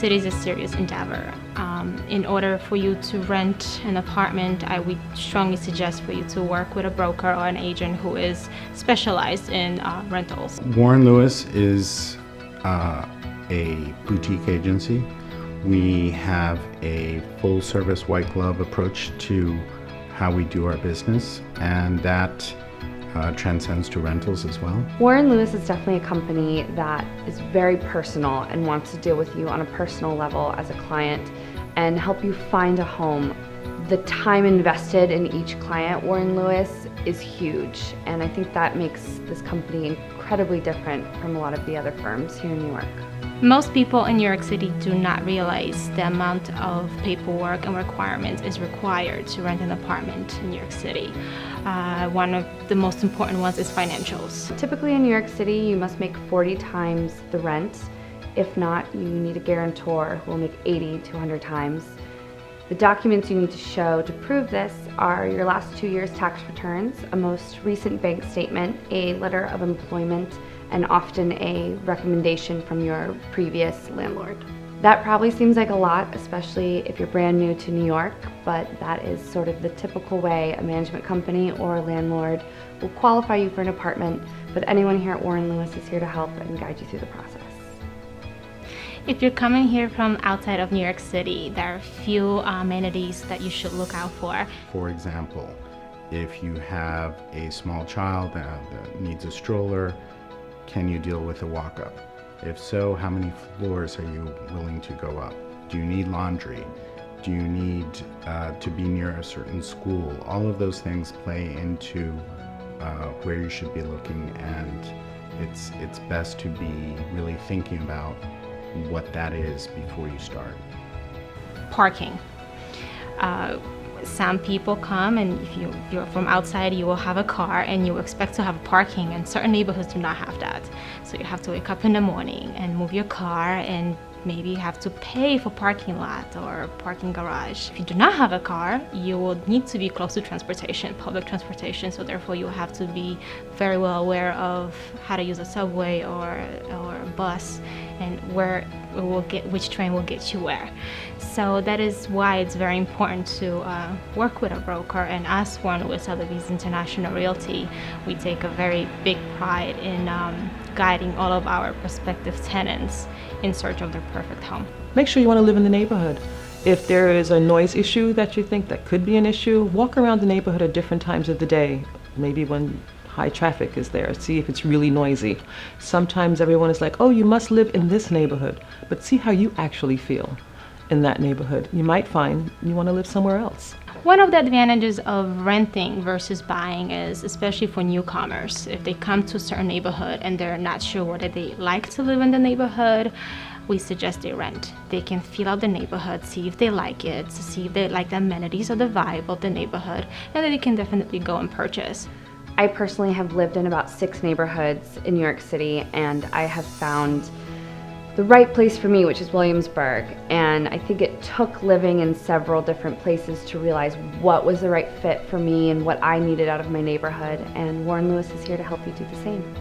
City is a serious endeavor. In order for you to rent an apartment, I would strongly suggest for you to work with a broker or an agent who is specialized in rentals. Warren Lewis is a boutique agency. We have a full-service white glove approach to how we do our business, and that transcends to rentals as well. Warren Lewis is definitely a company that is very personal and wants to deal with you on a personal level as a client and help you find a home. The time invested in each client, Warren Lewis, is huge, and I think that makes this company incredibly different from a lot of the other firms here in New York. Most people in New York City do not realize the amount of paperwork and requirements is required to rent an apartment in New York City. One of the most important ones is financials. Typically in New York City, you must make 40 times the rent. If not, you need a guarantor who will make 80 to 100 times. The documents you need to show to prove this are your last 2 years' tax returns, a most recent bank statement, a letter of employment, and often a recommendation from your previous landlord. That probably seems like a lot, especially if you're brand new to New York, but that is sort of the typical way a management company or a landlord will qualify you for an apartment, but anyone here at Warren Lewis is here to help and guide you through the process. If you're coming here from outside of New York City, there are a few amenities that you should look out for. For example, if you have a small child that needs a stroller, can you deal with a walk-up? If so, how many floors are you willing to go up? Do you need laundry? Do you need to be near a certain school? All of those things play into where you should be looking, and it's best to be really thinking about what that is before you start. Parking. Some people come, and if you're from outside, you will have a car and you expect to have parking, and certain neighborhoods do not have that. So you have to wake up in the morning and move your car, and maybe you have to pay for parking lot or parking garage. If you do not have a car, you will need to be close to transportation, public transportation, so therefore you have to be very well aware of how to use a subway or a bus, and which train will get you where. So that is why it's very important to work with a broker, and as Warren Lewis Sotheby's International Realty, we take a very big pride in guiding all of our prospective tenants in search of their perfect home. Make sure you want to live in the neighborhood. If there is a noise issue that you think that could be an issue, walk around the neighborhood at different times of the day. Maybe when high traffic is there, see if it's really noisy. Sometimes everyone is like, oh, you must live in this neighborhood, but see how you actually feel in that neighborhood. You might find you want to live somewhere else. One of the advantages of renting versus buying is, especially for newcomers, if they come to a certain neighborhood and they're not sure whether they like to live in the neighborhood, we suggest they rent. They can feel out the neighborhood, see if they like it, see if they like the amenities or the vibe of the neighborhood, and then they can definitely go and purchase. I personally have lived in about 6 neighborhoods in New York City, and I have found the right place for me, which is Williamsburg, and I think it took living in several different places to realize what was the right fit for me and what I needed out of my neighborhood, and Warren Lewis is here to help you do the same.